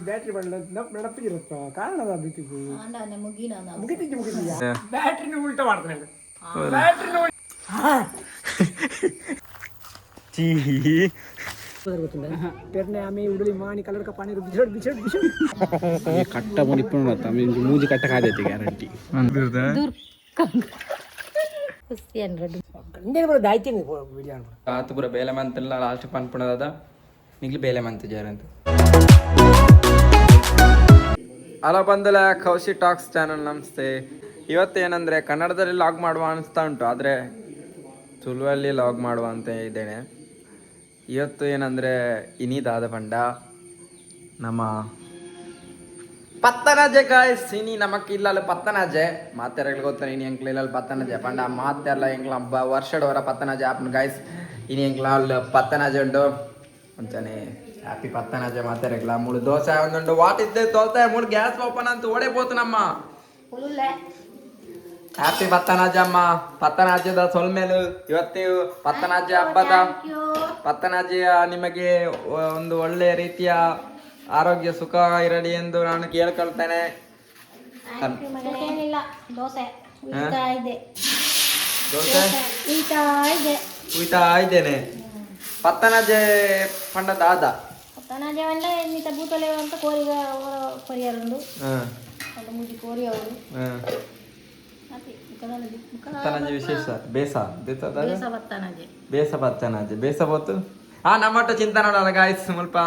Battery ನಡಪಿಗಿರುತ್ತ ಕಾರಣದ ಬ್ಯಾಟ್ರಿನ ಉಲ್ಟ ಮಾಡ್ತಾನೆ आम्ही उडली माणी कलर का पाणी बिछड़ बिछड़ बिछड़ ये कट्टा पण पण होता मी मूजी कट्टा खा देते गॅरंटी ಆತು ಪೂರ ಬೇಲೆ ಮಂತಲ್ಲ ಲಾಸ್ಟ್ ಪನ್ಪುಣದ ನಿಗ್ಲಿ ಬೇಲೆ ಮಂತ ಜೇರಂತ ಹಲೋ ಬಂದಲ ಕೌಶಿ ಟಾಕ್ಸ್ ಚಾನಲ್ ನಮಸ್ತೆ. ಇವತ್ತೇನೆಂದರೆ ಕನ್ನಡದಲ್ಲಿ ಲಾಗ್ ಮಾಡುವ ಅನಿಸ್ತಾ ಉಂಟು, ಆದರೆ ತುಳುವಲ್ಲಿ ಲಾಗ್ ಮಾಡುವ ಅಂತ ಇದ್ದೇನೆ. ಇವತ್ತು ಏನಂದರೆ ಇನಿದಾದ ಪಂಡ ನಮ್ಮ ಪತ್ತನಜೆ ಗಾಯ್ಸ್ ಇನಿ ನಮಕ್ ಇಲ್ಲಲ್ಲಿ ಪತ್ತನಜೆ ಮಾತೆರಗಳು ಗೊತ್ತಾನೆ ಇನಿ ಎಂಕ್ಲ ಇಲ್ಲಲ್ಲಿ ಪತ್ತನಜೆ ಪಂಡ ಮಾತೆಲ್ಲ ಎಂಕ್ಲ ವರ್ಷಡವರ ಪತ್ತನಜೆ ಆಪನ್ ಗಾಯ್ಸ್ ಇನಿ ಎಂಕ್ಲ ಅಲ್ಲಿ ಪತ್ತನಜೆ ಉಂಟು ಅಂತಾನೆ ಹ್ಯಾಪಿ ಪತ್ತನಜೆ ಮಾತೆರಗಳ ಮೂಳು ದೋಸೆ ಒಂದುಂಟು ವಾಟ್ ಇದ್ದೆ ತೋಲ್ತಾ ಮೂಳು ಗ್ಯಾಸ್ ಓಪನ್ ಅಂತ ಓಡೇಬೋತು ನಮ್ಮ ಹ್ಯಾಪಿ ಪತ್ತನಾಜೆ ಅಮ್ಮ. ಪತ್ತನಾಜ್ಯದ ಸೊಲ್ಮೇಲು ಇವತ್ತು ಪತ್ತನಾಜ್ಯ ಹಬ್ಬದ ಪತ್ತನಾಜ್ಯ ನಿಮಗೆ ಒಂದು ಒಳ್ಳೆಯ ರೀತಿಯ ಆರೋಗ್ಯ ಸುಖ ಇರಲಿ ಎಂದು ನಾನು ಕೇಳ್ಕೊಳ್ತೇನೆ. ದೋಸೆ ಉಯ್ತಾ ಇದ್ದೇನೆ. ಪತ್ತನಾಜೆ ಪಂಡ ದಾದ ಪತ್ತನಾಜೆ ಪಂಡ ಇನ್ನಿತ ಬೂತಲೆ ಅಂತ ಕೋರಿಗ ಪರಿಹಾರಂದು ಕೋರಿ ಅವರು ಪತ್ತನಾಜೆ ವಿಶೇಷ ಬೇಸ ಬೇಸ ಪತ್ತನಾಜೆ ಬೇಸ ಬೋತು ಹಾ ನಮ್ಮಟ್ಟ ಚಿಂತೆ ನೋಡಲ್ಲ ಗಾಯ್ಸ್ ಸ್ವಲ್ಪ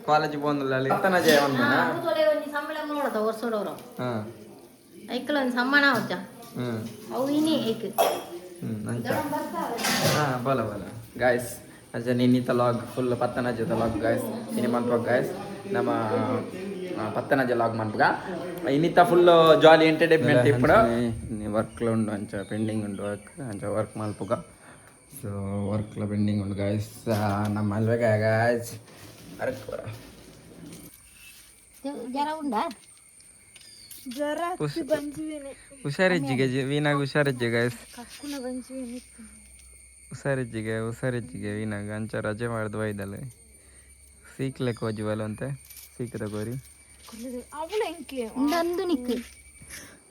ಕಾಲೇಜ್ ಬಂದಿಲ್ಲ ಅಲ್ಲಿ ಪತ್ತನಾಜೆ ಸಂಬಳ ನೋಡದ ವರ್ಷೋಡವರು ಐಕಲ ಒಂದು ಸಮ್ಮಾನ ಅವಚ್ಚ ಅವು ಇನಿ ಐಕ್ ಹಾ ಬಲ ಬಲ ಗಾಯ್ಸ್ ಅಜ್ಜ ನಿನ್ನಿತ ಲಾಗ್ ಫುಲ್ ಪತ್ತನಾಜೆ ಲಾಗ್ ಗಾಯ್ಸ್ ಇನಿ ಮನ್ಪೋಗ್ ಗಾಯ್ಸ್ ನಮ್ಮ ಪತ್ತನಾಜೆ ಲಾಗ್ ಮನ್ಪಗ ಇನ್ನಿತ ಫುಲ್ ಜಾಲಿ ಎಂಟರ್ಟೈನ್ಮೆಂಟ್ ఇప్పుడు వర్క్లో ఉండు అంచ పెండింగ్ ఉండు అంచ వర్క్ మల్పుగా సో వర్క్లో పెండింగ్ ఉండు గాయస్ ನಮ್ಮ ಅಲ್ವೇಗ ಗಾಯ್ಸ್ ಜರ ಉಂಡಾ ಜರ ಹುಷಾರಿಜ್ಜಿಗೆ ವೀನಾಗ ಹುಷಾರಿಜ್ಜಿ ಗಾಯ್ಸ್ ಹುಷಾರಿಜ್ಜಿಗೆ ವೀನಾಗ ಅಂಚ ರಜೆ ಮಾಡಿದ್ವ ಇದ್ದಲ್ಲ ಸೀಕ್ಲೆಕ್ಕ ಹೋಜಿವಲ್ಲ ಅಂತೆ ಸೀಕ್ ತಗೋರಿ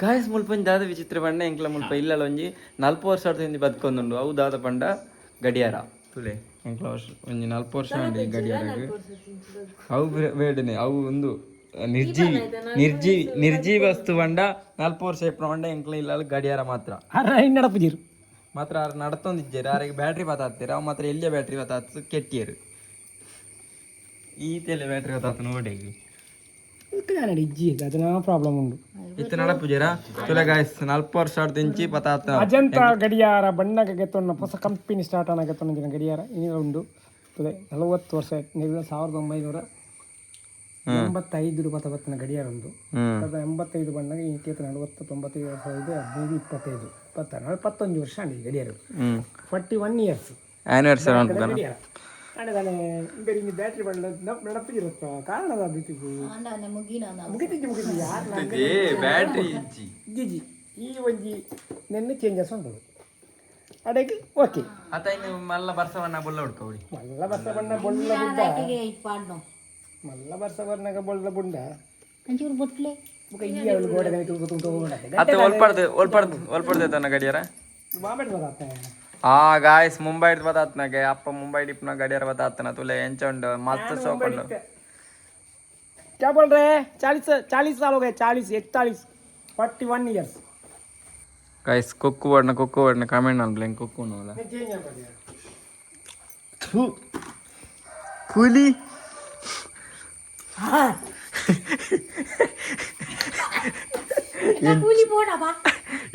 ಗಾಯಸ್ ಮುಲ್ಪ ದಾದ ವಿಚಿತ್ರ ಪಂಡ ಎಂಕ್ಲ ಮುಲ್ಪ ಇಲ್ಲಲ್ಲ ಒಂಜಿ 40 ವರ್ಷದಿಂದ ಬದುಕೊಂದುಂಡು ಅವು ದಾದ ಪಂಡ ಗಡಿಯಾರ ತುಲೆ ಎಂಕ್ಲ ವರ್ಷ ಒಂಜಿ 40 ವರ್ಷ ಉಂಡು ಈ ಗಡಿಯಾರಗೆ ಅವು ಬೇಡನೆ ಅವು ಒಂದು ನಿರ್ಜೀವಿ ವಸ್ತು ಪಂಡ 40 ವರ್ಷ ಇಪ್ಪ ಪಂಡ ಎಂಕ್ಲ ಇಲ್ಲ ಗಡಿಯಾರ ಮಾತ್ರ ನಡಪುಜಿರು ಮಾತ್ರ ನಡತೊಂದಿಜ್ಜೇರು ಆರಿಗೆ ಬ್ಯಾಟ್ರಿ ಬತ್ತಾತ್ತೀರ ಅವು ಮಾತ್ರ ಎಲ್ಲಿಯ ಬ್ಯಾಟ್ರಿ ಬತ್ತಾತು ಕೆಟ್ಟಿಯರು ಈತೆಲ್ಲ ಬ್ಯಾಟ್ರಿ ಬತ್ತಾತು ನೋಡೇಗಿ ಪ್ರಾಬ್ಲಮ್ ಉಂಟು ಇತ್ತು ನಡಪುಜರ ತುಲೆ ಗಾಯ್ಸ್ 40 ವರ್ಷ ದಿಂಚಿ ಪತಾತ ಅಜಂತ ಗಡಿಯಾರ ಬಣ್ಣಗೆ ಗೆತ್ತೊಂಡ ಹೊಸ ಕಂಪನಿ ಸ್ಟಾರ್ಟ್ ಆನ ಗೆತ್ತೊಂದಿನ ಗಡಿಯಾರ ಈಗ ಉಂಡು ತುಲೆ 40 ವರ್ಷ 1985 ಬತ್ತನ ಗಡಿಯಾರ ಉಂಟು 85 ಬಣ್ಣಗೆ ಈಕೆ 40 95 ವರ್ಷ ಇದೆ 15 25 26 21 ವರ್ಷ ಈ ಗಡಿಯಾರ 41 ಇಯರ್ಸ್ ಆನಿವರ್ಸರಿ ಬ್ಯಾಟ್ರಿ ನಡಪಿಗಿರುತ್ತ ಕಾರಣದ ಬ್ಯಾಟ್ರಿ ಜಿಜಿ ಈ ಒಂಜಿ ನೆನ್ನೆ ಚೇಂಜಸ್ ಉಂಟು ಅಡೆಗೆ ಓಕೆ ಅತ ಇನ್ನು ಮಲ್ಲ ಬರ್ಸವಣ್ಣ ಬೊಲ್ಲ ಹುಡ್ಕೋಡಿ ಮಲ್ಲ ಬರ್ಸವಣ್ಣ ಬೊಲ್ಲ ಬುಂಡ ಮಲ್ಲ ಬರ್ಸವಣ್ಣಗ ಬೊಲ್ಲ ಬುಂಡ ಅಂಚೂರು ಬೊಟ್ಲೆ ಗೋಡೆ ಅತ ಒಲ್ಪಡ್ದೆ ತನ್ನ ಗಡಿಯಾರ ಬಾಬೆಟ್ ಬದಾತ ಹಾ ಗಾಯ್ಸ್ ಮುಂಬೈ ಬತ್ತಾತ್ನಾಗೆ ಅಪ್ಪ ಮುಂಬೈ ಡಿಪ್ನ ಗಡಿಯಾರ ಬತ್ತಾತನ ತುಲೆ ಎಂಚೊಂಡು ಮಸ್ತ್ ಸೋಕೊಂಡು क्या बोल रहे हैं 40 साल हो गए 40 41 41 इयर्स गाइस कुक्कू वर्ड कमेंट ना ब्लैंक कुक्कू नोला पुली हां पुली बोडा बा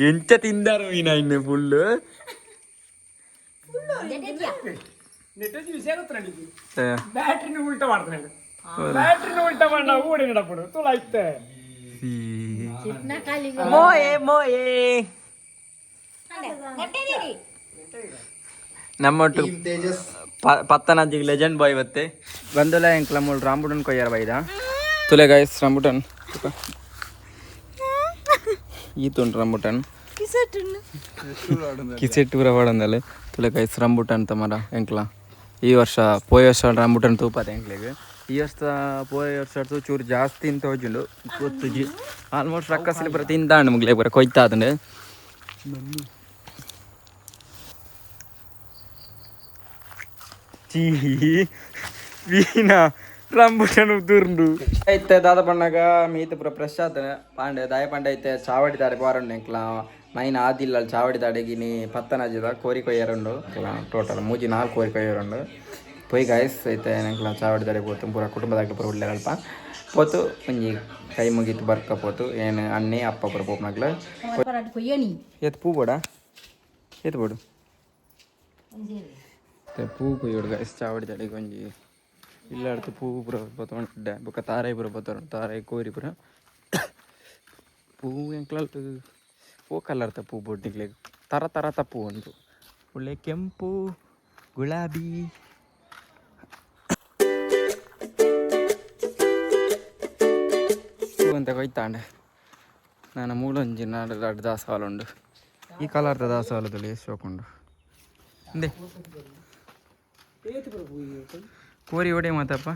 ಎಂಚ ತಿಂದಾರು ಈ ನೈನ್ ಫುಲ್ ನೆಟ್ಟಜಿ ವಿಷಯ ಗೊತ್ತಲ್ಲ ಬ್ಯಾಟ್ರಿನ ಉಲ್ಟಾ ಮಾಡ್ತಾನೆ ಬ್ಯಾಟ್ರಿನ ಉಲ್ಟಾ ಮಾಡ ಓಡಿ ನಡಪಡು ತುಳ ಐತೆ ಮೋಯೆ ನಮ್ಮೊಟ್ಟು ಪತ್ತನಾಜಿಗೆ ಲೆಜೆಂಡ್ ಬಾಯ್ ಇವತ್ತೆ ಬಂದಲ್ಲ ಎಂಕ್ಲ ಮೂಳು ರಾಂಬುಟನ್ ಕೊಯ್ಯಾರ ಬೈದ ತುಲೆ ಗಾಯ್ಸ್ ರಾಂಬುಟನ್ ಈತುಂಟು ರಾಂಬುಟನ್ ಕಿಸೆಟ್ ಪೂರ ಪಡಂದಲೆ ತುಲೆ ಗಾಯ್ಸ್ ರಾಂಬುಟನ್ ತಮರ ಎಂಕ್ಲ ಈ ವರ್ಷ ಪೋಯ ವರ್ಷ ರಂಬುಟನ್ ತೂಪದ ಎಂಕ್ಲೆಗ್ ಈ ವರ್ಷ ಪೋಯ ವರ್ಷ ಚೂರು ಜಾಸ್ತಿ ಅಂತ ಹೋಜುಂಡು ಗೊತ್ತು ಆಲ್ಮೋಸ್ಟ್ ರಕ್ಕಸಲಿ ಬರ ತಿಂತಾಂಡು ಮುಗ್ಲೆ ಬರ ಕೊಯ್ತಾದಂಡು ಚೀ ವೀನಾ ರಂಬುಟನ್ ದುರ್ಂಡು ಐತೆ ದಾದ ಪಣ್ಣಗ ಮೀತ ಪುರ ಪ್ರಶಾಂತ್ ಪಾಂಡೆ ದಾಯ ಪಾಂಡೆ ಐತೆ ಚಾವಡಿ ದಾಡೆ ಬಾರಂಡು ಎಂಕ್ಲ ನೈನ್ ಆದಿಲ್ಲ ಚಾವಡಿ ದಾಡೆಗಿನಿ ಪತ್ತನಾಜಿದ ಕೋರಿ ಕೊಯ್ಯರುಂಡು ಟೋಟಲ್ 3-4 ಕೋರಿ ಕೊಯ್ಯರುಂಡು ಪೊಯ್ ಗಾಯಸ್ ಐತೆ ಎಂಕ್ಲ ಚಾವಡಿ ದಾಡೆ ಪೋತು ಪೂರ ಕುಟುಂಬದಾಗ ಪೂರ ಉಳ್ಳೆ ಅಲ್ಪ ಪೋತು ಒಂಜಿ ಕೈ ಮುಗಿತು ಬರ್ಕ ಪೋತು ಏನು ಅಣ್ಣೆ ಅಪ್ಪ ಪೂರ ಪೋಪ್ನಗ್ಲ ಎತ್ ಪೂ ಬೋಡ ಎತ್ ಬೋಡು ಪೂ ಕೊಯ್ಯೋಡು ಗಾಯಸ್ ಚಾವಡಿ ದಾಡೆಗೆ ಒಂಜಿ ಇಲ್ಲ ಅಡ್ತು ಪೂ ಪೂರ ಬತ್ತೊಂಡೆ ಬೊಕ್ಕ ತಾರಾಯಿ ಪೂರ ಬತ್ತೊಂಡು ತಾರಾಯಿ ಕೋರಿ ಪೂರ ಪೂ ಎಂಕ್ಲಲ್ಟು ಪೂ ಕಲರ್ತ ಪೂ ಬೊಡ್ಡಿಗ್ಲೆ ತರ ತರ ಪೂ ಉಂಟು ಒಳ್ಳೆ ಕೆಂಪು ಗುಲಾಬಿ ಪೂ ಅಂತ ಕೊಯ್ತಾಂಡೆ ನಾನು ಮೂಲೊಂಜಿ ನಾಡು ದಾಸವಾಳ ಉಂಡು ಈ ಕಲರ್ದ ದಾಸವಾಳದಲ್ಲಿ ಎಷ್ಟು ಹೋಕೊಂಡು ಹಿಂದೆ ಕೋರಿ ಒಡೆ ಮಾತಪ್ಪ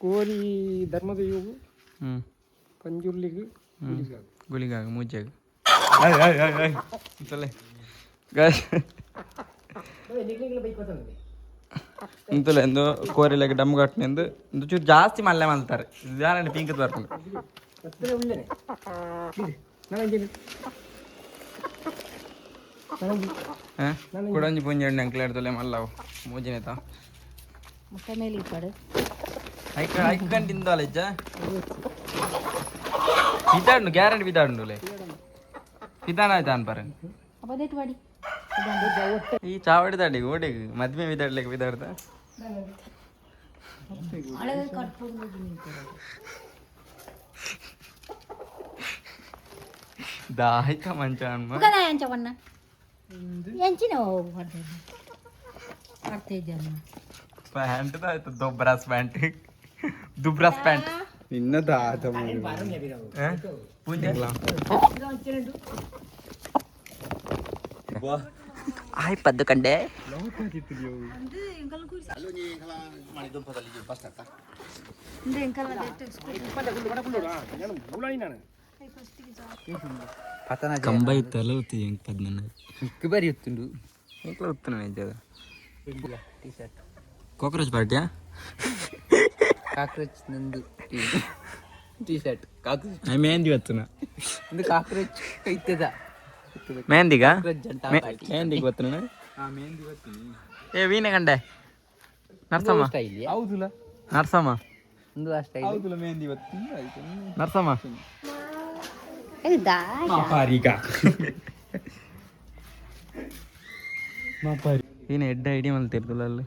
ಕೋರಿ ಧರ್ಮದ ಯೋಗು ಪಂಜುರ್ಲಿಗೆ ಗುಳಿಗಾಗ ಮುಜ್ಜಾಗ ಇಂತಲ್ಲ ಎಂದು ಕೋರಿಲಾಗ ಡಮ್ ಕಟ್ಟಿನಿಂದು ಒಂದು ಚೂರು ಜಾಸ್ತಿ ಮಲ್ಲೆ ಮಲ್ತಾರೆ ಯಾರು ಪಿಂಕತ್ ಬರ್ಕೊಂಡು ಕುಡಂಜಿ ಪುಂಜಿ ಎಣ್ಣೆ ಅಂಕ್ಲೆ ಹಿಡ್ದಲೆ ಮಲ್ಲವು ಮೂಜಿನೇತ ಮುಟ್ಟೆ ಮೇಲೆ ಇಪ್ಪಡು ಐಕಂಟಿಂದ ಇಜ್ಜ ಬಿದ್ದಾಡು ಗ್ಯಾರಂಟಿ ಬಿದ್ದಾಡುಲೆ ಬಿದ್ದಾನ ಆಯ್ತಾ ಅನ್ಪಾರ ಈ ಚಾವಡಿ ದಾಡಿ ಓಡಿಗೆ ಮದ್ಮೆ ಬಿದ್ದಾಡ್ಲಿಕ್ಕೆ ಬಿದ್ದಾಡ್ದ ದಾಯ್ಕ ಮಂಚ ಅನ್ಮ ಪ್ಯಾಂಟ್ ಆಯ್ತು ದುಬ್ರಾಸ್ ಪ್ಯಾಂಟ್ ದುಬ್ರಾಸ್ ಪ್ಯಾಂಟ್ ಇನ್ನ ದಾತ ಆಯ್ ಪದ್ದು ಕಂಡೆ ಕಂಬ ಇತ್ತಲ್ಲ ಹೆಂಗ್ ಪದ್ಮನ ಬರಿ ಇತ್ತುಂಡು ಎಂಕ್ಲ ಉತ್ತನ ಇದ್ದದ ಕಾಕ್ರೋಚ್ ಪಾರ್ಟಿಯಾ ಕಾಕ್ರೋಚ್ ನಂದು ಟೀ ಶರ್ಟ್ ಕಾಕ್ರೋಚ್ ಮೆಹಂದಿ ಬತ್ತನ ಒಂದು ಕಾಕ್ರೋಚ್ ಇತ್ತದ ಮೆಹಂದಿಗ ಜಂಟಾ ಪಾರ್ಟಿ ಮೆಹಂದಿಗೆ ಬತ್ತನ ಏ ವೀನೆ ಕಂಡೆ ನರ್ಸಮ್ಮ ಹೌದುಲ ನರ್ಸಮ್ಮ ಒಂದು ಅಷ್ಟೇ ಹೌದುಲ ಮೆಹಂದಿ ಬತ್ತ ನರ್ಸಮ್ಮ ಏನು ಎಡ್ಡ ಐಡಿ ಮಲ್ತಿರ್ತಲ್ಲ ಅಲ್ಲಿ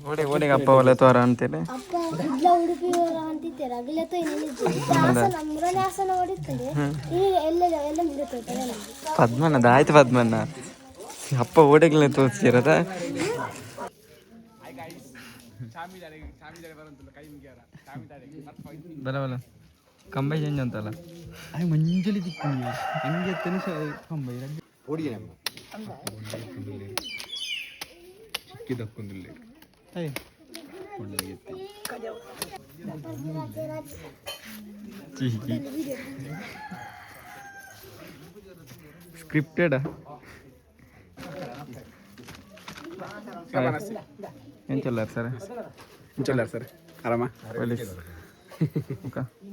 ಓಡೆ ಓಡೆಗೆ ಅಪ್ಪ ಒಲೆ ತೋರ ಅಂತೇಳಿ ಪದ್ಮನದ ಆಯ್ತು ಪದ್ಮನ ಅಪ್ಪ ಓಡೆಗ್ಲೆ ತೋರಿಸಿರದ ಬಲ ಬಲ ಕಂಬೈ ಚೇಂಜ್ ಅಂತಲ್ಲ ಆಯ್ ಮಂಜಲಿ ದಿಕ್ಕು ಹಂಗೆ ತನಿಷ ಕಂಬೈ ಚಿಕ್ಕಿದಕ್ಕೊಂದಿಲ್ಲ ಸ್ಕ್ರಿಪ್ಟೆಡ್ ಏನ್ ಚಲ್ಲಾರ ಸರ್ ಆರಾಮ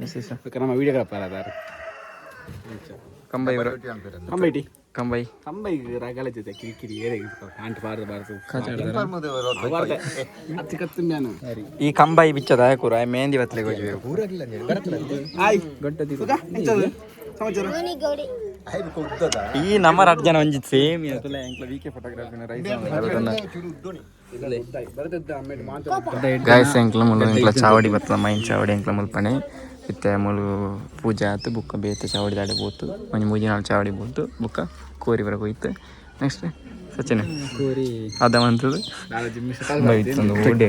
ವಿಶೇಷ ನಮ್ಮ ವಿಡಿಯೋಗ್ರಾಫರ್ ಅದಾರ ಕಂಬೈ ಕಂಬೈಟಿ ಕಂಬೈ ಕಂಬೈ ರಗಲ ಜೊತೆ ಕಿರಿಕಿರಿ ಏರೆ ಆಂಟ್ ಬಾರದು ಅತ್ತಿ ಕತ್ತುಂಡ್ಯಾನು ಈ ಕಂಬೈ ಬಿಚ್ಚದ ಕೂರ ಮೆಹಂದಿ ಬತ್ತಲಿಗೆ ಹೋಗ್ಬೇಕು ಆಯ್ ಗಡ್ಡದಿ ಸಮಾಚಾರ ಈ ನಮ್ಮ 8 ಜನ ಒಂಜಿತ್ ಸೇಮ್ ಇರ್ತಲ್ಲ ಎಂಕ್ಲ ವಿಕೆ ಫೋಟೋಗ್ರಫಿನ ರೈಸ್ ಗಾಯ್ಸ್ ಎಂಕ್ಲ ಮುಲು ಎಂಕ್ಲ ಚಾವಡಿ ಬರ್ತದ ಮೈನ್ ಚಾವಡಿ ಎಂಕ್ಲ ಮುಲ್ಪಣೆ ಇತ್ತೆ ಮುಲು ಪೂಜೆ ಆಯ್ತು ಬುಕ್ಕ ಬೇತೆ ಚಾವಡಿ ದಾಡೆ ಬೋತು ಒಂಜಿ 3-4 ಚಾವಡಿ ಬೋತು ಬುಕ್ಕ ಕೋರಿ ಬರಕ್ ಹೋಯ್ತು ನೆಕ್ಸ್ಟ್ ಸಚಿನ ಕೋರಿ ಅದ ಮಂತದು ನಾನು ಜಿಮ್ಮಿ ಒಂದು ಓಡಿ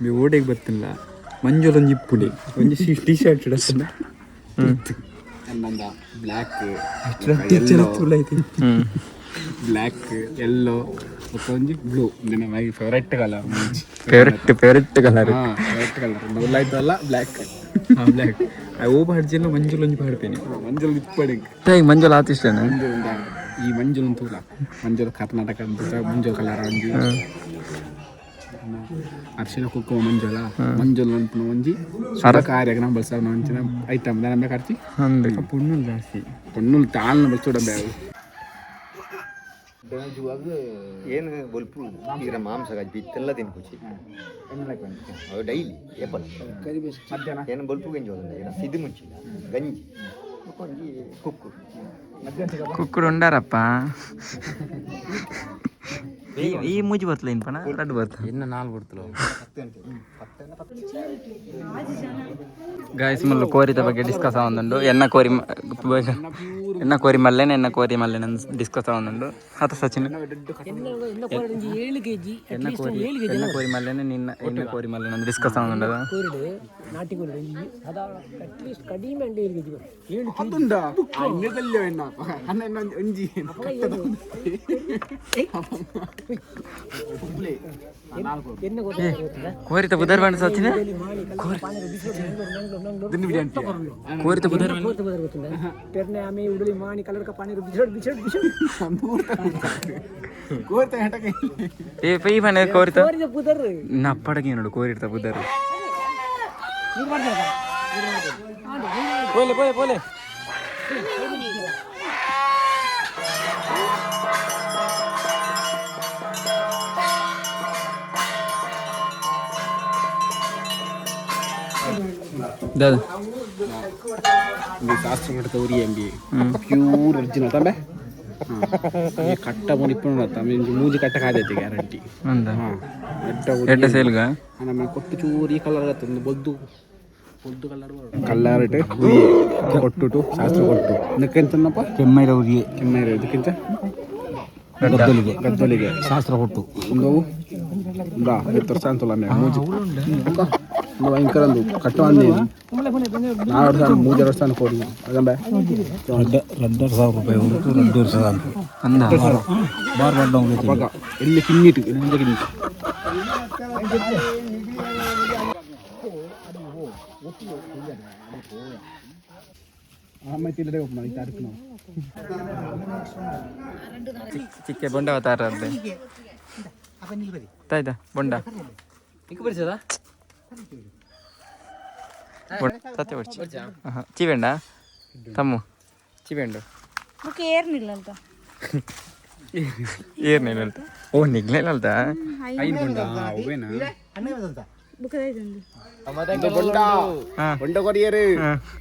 మీ ఓడేకి బತ್ತಿಲ್ಲ ಮಂಜುಲೊಂದು ಇಪ್ಪುಡಿ ಒಂಜಿ ಟಿ ಶರ್ಟ್ ಇಡಸ್ತಾನೆ ಅನ್ನಂದ ಬ್ಲ್ಯಾಕ್ ಬ್ಲ್ಯಾಕ್ ಎಲ್ಲೋ ಒಂಜಿ ಬ್ಲೂ ನನ್ನ my favourite colour favourite colour favourite colour ಉಳ್ಳಾಯ್ತಲ್ಲ ಬ್ಲ್ಯಾಕ್ ಬ್ಲ್ಯಾಕ್ ಓ ಪಾಡ್ಜಿಲ್ಲ ಮಂಜುಲೊಂಜಿ ಪಾಡ್ಪೇನೆ ಮಂಜುಲ್ ಇಪ್ಪಡಿ ಮಂಜುಳ ಆತಿಷ್ಟೇನೆ ಈ ಮಂಜುಲ್ ತೂಲ ಮಂಜುಲ್ ಕರ್ನಾಟಕ ಮಂಜುಲ್ ಕಲರ್ ಒಂಜಿ ಅರ್ಶಿನ ಕುಕ್ಕುಮ ಮಂಜುಳ ಮಂಜುಲ್ ಅಂತ ಒಂಜಿ ಕಾರ್ಯಕ್ರಮ ಬಲ್ಸ ಒಂಚಿನ ಐಟಮ್ ನಮ್ಮೆ ಖರ್ಚಿ ಪುಣ್ಣುಲ್ ಜಾಸ್ತಿ ಪುಣ್ಣುಲ್ ತಾಳ್ನ ಬಲ್ಸೋಡಂಬೆ ಏನು ಬಲ್ಪು ಈಗ ಮಾಂಸ ಬಿತ್ತೆಲ್ಲ ತಿನ್ಕುಚಿ ಅವು ಡೈಲಿ ಏಪಲ್ ಏನು ಬಲ್ಪು ಗಂಜಿ ಹೋದ ಸಿದ್ದು ಮುಂಚಿ ಗಂಜಿ ಒಂಜಿ ಕುಕ್ಕುಡು ಉಂಡಾರಪ್ಪ ಈ ಮೂಜಿ ಬರ್ತಲ ಇನ್ಪನ ರಡ್ಡು ಬರ್ತ ಇನ್ನು 4 ಬರ್ತಲು ಗಾಯ್ಸ್ ಮಲ್ಲ ಕೋರಿದ ಬಗ್ಗೆ ಡಿಸ್ಕಸ್ ಆವೊಂದುಂಡು ಎನ್ನ ಕೋರಿ ಮಲ್ಲೆನ ಎನ್ನ ಕೋರಿ ಮಲ್ಲೆನ ಡಿಸ್ಕಸ್ ಆವೊಂದುಂಡು ಹತ ಸಚಿನ್ ಎನ್ನ ಕೋರಿ ಮಲ್ಲೆನ ನಿನ್ನ ಎನ್ನ ಕೋರಿ ಮಲ್ಲೆನ ಡಿಸ್ಕಸ್ ಆವೊಂದುಂಡು ನಾಟಿ ಕೋರಿ ಅಟ್ಲೀಸ್ಟ್ ಕಡಿಮೆ ಅಂಡೆ 7 kg അതുണ്ടാ അന്നതല്ലോ എന്ന അന്ന ഒഞ്ചി ಕೋರಿತ ಬುಧರ್ ಬಂಡ ಸಚಿನ ಕೋರಿತ ಬುಧರ್ ಪೆರ್ನೆ ಆಮೆ ಉಡಲಿ ಮಾಣಿ ಕಲರ್ ಕ ಪಾನಿ ಬಿಚಡ್ ಕೋರಿತ ಹಟಕೆ ಏ ಪೈ ಬನೆ ಕೋರಿತ ಬುಧರ್ ನಪ್ಪಡಗೆ ನೋಡು ಕೋರಿತ ಬುಧರ್ ಪೋಲೆ ದಾದ ಇದು ಶಾಸ್ತ್ರ ಕಟ್ಟ ತವರಿ ಎಂಬಿ ಪ್ಯೂರ್ ಒರಿಜಿನಲ್ ತಂಬೆ ಕಟ್ಟ ಮುನಿಪ್ಪು ಮೂಜಿ ಕಟ್ಟ ಕಾದೈತಿ ಗ್ಯಾರಂಟಿ ಎಡ್ಡ ಸೇಲ್ಗ ನಮ್ಮ ಕೊಟ್ಟು ಚೂರಿ ಕಲರ್ ಆಗತ್ತೆ ಬೊದ್ದು ಕಲ್ಲರ್ ಇಟ್ಟು ಕೊಟ್ಟುಟು ಶಾಸ್ತ್ರ ಕೊಟ್ಟು ಇದಕ್ಕೆಂತನಪ್ಪ ಕೆಮ್ಮೈರ ಇದಕ್ಕಿಂತ ಗದ್ದಲಿಗೆ ಶಾಸ್ತ್ರ ಕೊಟ್ಟು ಒಂದು ವರ್ಷ ಅಂತಲ್ಲ ಮೂಜಿ ಒಂದು ಭಯಂಕರ ಒಂದು ಕಟ್ಟುವಂದಿ 4 3 ವರ್ಷ ಅನ್ಕೋಡಿ ಅದಂಬೆ 2,500 ರೂಪಾಯಿ 2,500 ಅಂದ ಅವಾಗ ಎಲ್ಲಿ ಕಿನ್ನಿಟ್ಟು ಇನ್ನೊಂದು ಕಿನ್ನಿಟ್ಟು ಆಮೇಲೆ ತಿಲ್ಲದೆ ಹೋಗಿ ಮಾಡಿ ತಾರೀಕು ನಾವು ಚಿಕ್ಕೆ ಬೊಂಡ ಅವತಾರ ಅರ್ಧ ತಾಯ್ತಾ ಬೊಂಡ ಸತ್ಯ ಬರ್ಚಿ ಚೀವೆಂಡ ತಮ್ಮು ಚೀವೆಂಡು ಏರ್ನಿಲ್ಲ ಅಂತ ಏರ್ನಿಲ್ಲ ಅಂತ ಓ ನಿಗ್ಲಿಲ್ಲ ಅಂತ ಬೊಂಡ ಕೊರಿಯರು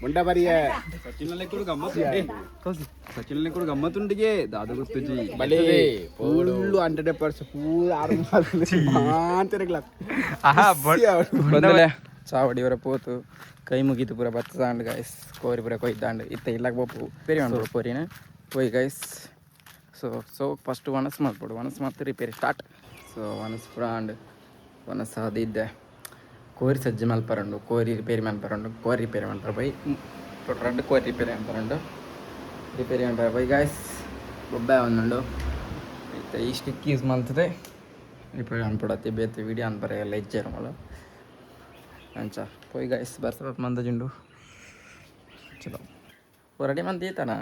ಬೊಂಡ ಬರಿಯ ಸಚಿನ್ ಕೂಡ ಗಮ್ಮತ್ತುಂಡಿಗೆ ದಾದ ಗೊತ್ತುಜಿ ಫುಲ್ಲು 100% ಪೂರ 6 ಚಾವಡಿ ಇವರ ಪೋತು ಕೈ ಮುಗಿತು ಪೂರ ಬತ್ತದಾಂಡ್ ಗೈಸ್ ಕೋರಿ ಪೂರ ಕೊಯ್ದಾಂಡ್ ಇತ್ತ ಇಲ್ಲಕ್ಕೆ ಬೋಪು ಪೇರಿ ಮಾಡ್ಬೋದು ಕೋರಿನ ಕೊಯ್ ಗೈಸ್ ಸೊ ಫಸ್ಟ್ ಒಣಸ್ ಮಾಡ್ಬೋದು ಒಣಸ್ ಮತ್ತು ರಿಪೇರಿ ಸ್ಟಾರ್ಟ್ ಸೊ ಒಣಸ್ ಪೂರ ಅಂಡ್ ಒಣಸ್ ಅದಿದ್ದೆ ಕೋರಿ ಸಜ್ಜೆ ಮಲ್ಪರಂಡು ಕೋರಿ ರಿಪೇರಿ ಮಲ್ಪರಂಡು ಕೋರಿ ರಿಪೇರಿ ಮಾಡ್ತಾರೆ ಬೈ ಟೊಟ್ರಂಡು ಕೋರಿ ರಿಪೇರಿ ಮಾಡ್ತಾರಂಡು ರಿಪೇರಿ ಮಾಡ್ತಾರೆ ಬೈ ಗೈಸ್ ಒಬ್ಬ ಒಂದುಂಡು ಇತ್ತ ಈ ಸ್ಟಿಕ್ ಯೂಸ್ ಮಾಡ್ತದೆ ರಿಪೇರಿ ಅನ್ಪಡತ್ತೆ ಬೇತೆ ವಿಡಿಯೋ ಅನ್ಬರ ಎಲ್ಲ ಇಚ್ಛೆ ಇರೋಲ್ಲ ಅಂಚ పోయి గైస్ బర్స మంద జుండు చలో ఓ రెడీ మంది తీతానా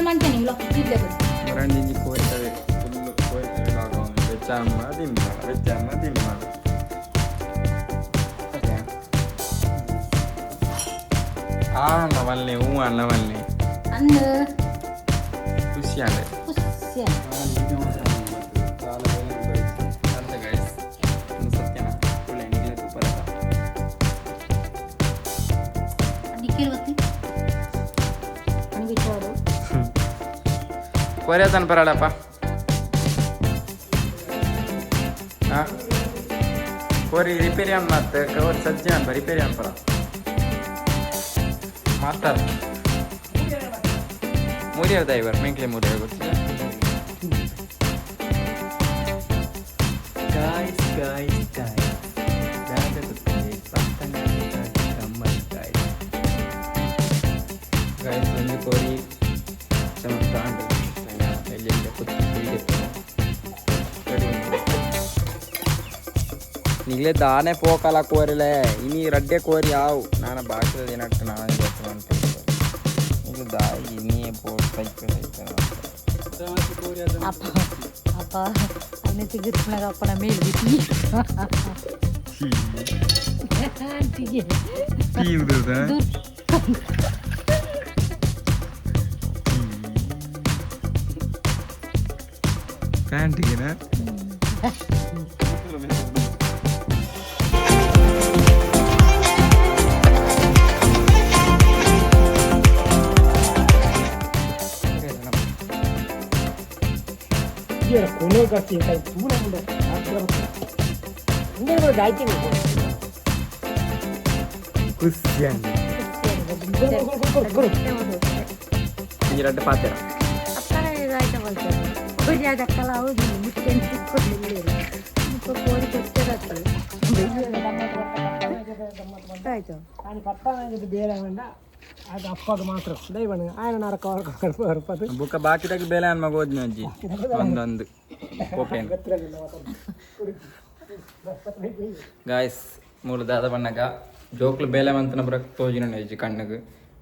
ಮಂಚೆ ನಿಮ್ಗೆ ಬರಂಡಿ ಕೋರಿ ಫುಲ್ ಕೋರಿ ಬೆಚ್ಚಮ್ಮ ದಿಮ್ಮ ಬೆಚ್ಚಮ್ಮ ದಿಮ್ಮ ಅಣ್ಣವಲ್ಲೇ ಹೂ ಅಣ್ಣವಲ್ಲೇ ಅಂದು ಖುಷಿ ಅಂದ್ರೆ ಖುಷಿ ಅಂತ ಗೈಸ್ ಒಂದು ಸತ್ಯನ ಒಳ್ಳೆ ನಿಗಲೆ ಸೂಪರ್ ಅದ ಅಡಿಕೆ ಗೊತ್ತಿ ಅನ್ಬಿಟ್ಟೋಡು ಕೊರಿಯತನ ಪರಡಪ್ಪ ಹಾಂ ಕೋರಿ ರಿಪೇರಿ ಅನ್ ಮತ್ತೆ ಕೋರಿ ಸಜ್ಜೆ ಅನ್ಪ ರಿಪೇರಿ ಅನ್ಪರ ಮಾತಾಡ ಮೂರಿಯರ್ ದೈವರ್ ಮೆಂಕ್ಲೆ ಮೂರಿಯರ್ ಗೊತ್ತಿಲ್ಲ ಗಾಯ್ಸ್ ಗಾಯ್ಸ್ ಗಾಯ್ಸ್ ಗಾಯ್ಸ್ ಒಂದು ಕೋರಿ ಚೆನ್ನಾಗಿ ಎಲ್ಲಿ ನಿಗ್ಲೇ ದಾನೆ ಪೋಕಲ್ಲ ಕೋರಿಲೆ ಇನಿ ರಡ್ಡೆ ಕೋರಿ ಯಾವು ನಾನು ಭಾಷೆದಲ್ಲಿ ಏನಟ್ಟು ನಾನು ಗೊತ್ತು ಅಂತ ಈಗ ದಾಯಿ ಇನ್ನೇ ಅಪ್ಪ ಅಪ್ಪ ಅನ್ನೆ ಸಿಗಿರ್ಪನಾಗ ಅಪ್ಪನ ಮೇಲೆ ಬಿಟ್ಟಿ ಪ್ಯಾಂಟಿಗೆನಾ ಕೊನೆಗಾಕಿ ತುಂಬ ಮುಂದೆ ಹಿಂಗೆ ಗಾಯ್ತಿ ಖುಷಿ ಅಂడి ಈ ರಡ್ಡೆ ಪಾತ್ರ ಅಪ್ಪನ ಇದಾಯ್ತು ಬಲ್ತಾರೆ ಒಬ್ಬ ಅದಕ್ಕಲ್ಲ ಹೌದು ಮುಟ್ಟೆನ್ ತಿಕ್ಕೊಡ್ಲಿಲ್ಲ ಕೋರಿ ಕೊಟ್ಟಿರತ್ತೆ ಆಯ್ತು ఆయన పట్టానికి ಬೇರೆ ಮಂಡ ಅದು ಅಪ್ಪಗೆ ಮಾತ್ರ ದೈವಣ ఆయన ನರಕ ಹೊರಪದು ಬುಕ್ಕ ಬಾಕಿದಾಗಿ ಬೇಲೆ ಅನ್ ಮಗ ಹೋದ್ನಿ ಅಜ್ಜಿ ಒಂದೊಂದು ಓಪನ್ ಗಾಯ್ಸ್ ಮೂರು ದಾದ ಬಣ್ಣಗ ಜೋಕ್ಲು ಬೇಲೆ ಮಂತನ ಬರಕ್ ತೋಜಿನ ಅಜ್ಜಿ ಕಣ್ಣಿಗೆ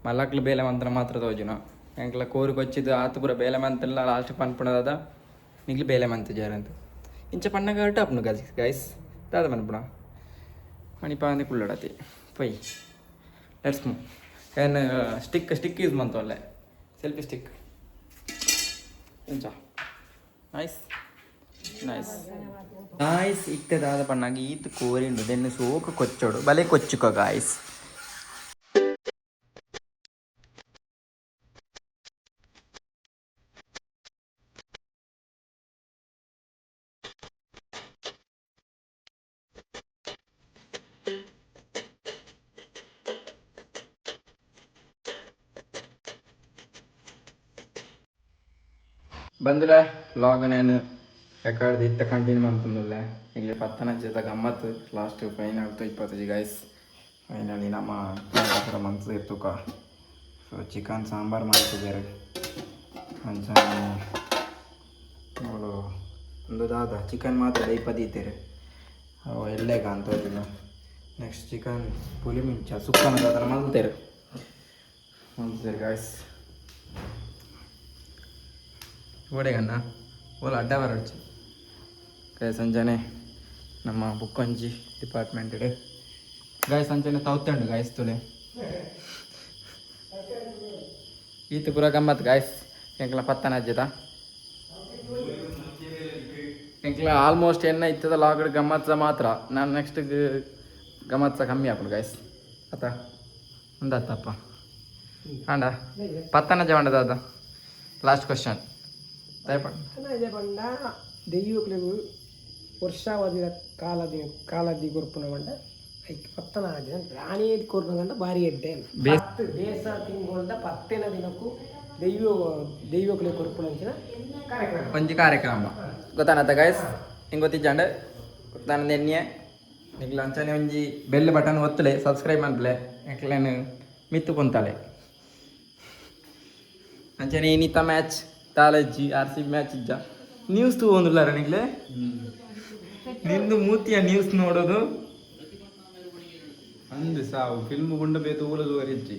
ಮಲ್ಲಕ್ಲು ಬೇಲೆ ಮಂತನ ಮಾತ್ರ ತೋಜಿನ ಎಂಕ್ಲ ಕೋರಿಗೆ వచ్చిದ್ದು ಆತು ಪೂರ ಬೇಲೆ ಮಂತಲ್ಲ ಲಾಸ್ಟ್ ಪನ್ಪುಣದ ನಿಗ್ಲು ಬೇಲೆ ಮಂತ ಜಾರಂತ ಇಂಚ ಪಣ್ಣಗ ಟಾಪ್ನು ಗೈಸ್ ದಾದ ಪನ್ಪುಣ ಮಣಿಪಾಂದಿ ಕುಳ್ಳಡತಿ ಪೈ ಲೆಟ್ಸ್ ಮೂವ್ ಏನು ಸ್ಟಿಕ್ ಯೂಸ್ ಮಾಡ್ತು ಅಲ್ಲೇ ಸೆಲ್ಫಿ ಸ್ಟಿಕ್ ಇಂಚ ನೈಸ್ ಇತ್ತದಾದ ಪಣ್ಣಾಗಿ ಈತ್ ಕೋರಿಂಡು ದೆನ್ನು ಸೋಕು ಕೊಚ್ಚೋಡು ಬಲೆ ಕೊಚ್ಚುಕೋ ಗಾಯ್ಸ್ ಬಂದಿಲ್ಲ ಲಾಗ್ ನಾನು ರೆಕಾರ್ಡ್ ಇತ್ತ ಕಂಟಿನ್ಯೂ ಮಾಡ್ತಂದಿಲ್ಲ ಇಲ್ಲಿ ಪತ್ತನ ಜೊತೆ ಗಮ್ಮತ್ತು ಲಾಸ್ಟ್ ಫೈನಲ್ 25 ಗೈಸ್ ಫೈನಲಿ ನಮ್ಮ ಮನ್ಸು ಇರ್ತುಕ ಸೊ ಚಿಕನ್ ಸಾಂಬಾರು ಮಾಡ್ತಿದ್ದಾರೆ ಮಂಚ ನೋಡು ಒಂದು ದಾದ ಚಿಕನ್ ಮಾತ್ರ 20 ಇದ್ದೀರಿ ಅವು ಎಲ್ಲೇ ಕಾಣ್ತೋದಿಲ್ಲ ನೆಕ್ಸ್ಟ್ ಚಿಕನ್ ಪುಲಿ ಮಿಂಚ ಸುಕ್ಕನ ಅದರ ಮಲ್ತೇರು ಗಾಯ್ಸ್ ಓಡೆಗಣ್ಣ ಓಲ್ ಅಡ್ಡ ಬರಡ್ಚಿ ಗಾಯ ಸಂಜನೆ ನಮ್ಮ ಬುಕ್ಕೊಂಜಿ ಡಿಪಾರ್ಟ್ಮೆಂಟ್ ಗಾಯ ಸಂಜನೆ ತೌತಂಡು ಗಾಯ್ಸ್ ತುಳೆ ಈತ ಪೂರ ಗಮ್ಮತ್ ಗಾಯ್ಸ್ ಎಂಕ್ಲ ಪತ್ತನ ಅಜ್ಜದ ಎಂಕ್ಲ ಆಲ್ಮೋಸ್ಟ್ ಎನ್ನ ಇತ್ತದ ಲಾಗಡ್ ಗಮ್ಮತ್ಸ ಮಾತ್ರ ನಾನು ನೆಕ್ಸ್ಟ್ ಗಮ್ಮತ್ಸ ಕಮ್ಮಿ ಹಾಕೊಂಡು ಗಾಯ್ಸ್ ಅತ್ತ ಒಂದತ್ತಪ್ಪ ಆಂಡ ಪತ್ತನ ಜವಂಡದ ಅದ ಲಾಸ್ಟ್ ಕ್ವಶನ್ ಇದೇ ಬಂಡ ದೆಯ್ಯಕ್ಕೂ ವರ್ಷಾವಧಿ ಕಾಲದಿ ಕೊರ್ಪುನ ಬಂಡ ಐಕ್ ಪತ್ತನ ಆದ ಆಣೇದಿ ಕೊರ್ಪುನ ಗಂಡ ಬಾರಿ ಎಡ್ಡೆ ಬೇಸ ತಿಂಗೊಂಡ ಪತ್ತಿನ ದಿನಕ್ಕೂ ದೆಯ್ಯಕ್ಕೂ ಕೊರ್ಪುನ ಅಂಚಿನ ಕಾರ್ಯಕ್ರಮ ಒಂಜಿ ಕಾರ್ಯಕ್ರಮ ಗೊತ್ತಾನತ್ತ ಗೈಸ್ ಹಿಂಗೆ ಗೊತ್ತಿಜ್ಜಂಡ ಗೊತ್ತಾನದ ಎಣ್ಣೆ ನಿಗ್ಲ ಅಂಚನೆ ಒಂಜಿ ಬೆಲ್ ಬಟನ್ ಒತ್ತಲೆ ಸಬ್ಸ್ಕ್ರೈಬ್ ಮಾಡ್ಲೆ ಯಾಕಲೇನು ಮಿತ್ತು ಕುಂತಾಳೆ ಅಂಚನೆ ಇನ್ನಿತ್ತ ಮ್ಯಾಚ್ ತಾಲಜ್ಜಿ RCB ಮ್ಯಾಚ್ ಇಜ್ಜ ನ್ಯೂಸ್ ತಗೊಂಡಿಲ್ಲಾರ ನಿಗ್ಲೆ ನಿಂದು ಮೂತಿಯ ನ್ಯೂಸ್ ನೋಡೋದು ಅಂದು ಸಾವು ಫಿಲ್ಮ್ ಗುಂಡ ಬೇತು ಊಲದು ವರಿಜ್ಜಿ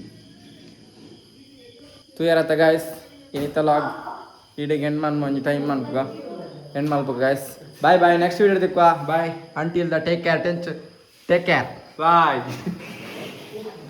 ತೂಯರತ್ತ ಗಾಯ್ಸ್ ಇನ್ನಿತ್ತ ಲಾಗ್ ಈಡೆಗೆ ಎಂಡ್ ಮನ್ ಒಂಜಿ ಟೈಮ್ ಮನ್ಪುಗ ಎಂಡ್ ಮಲ್ಪು guys bye bye next video ದಿಕ್ಕುವ bye until the take care take care bye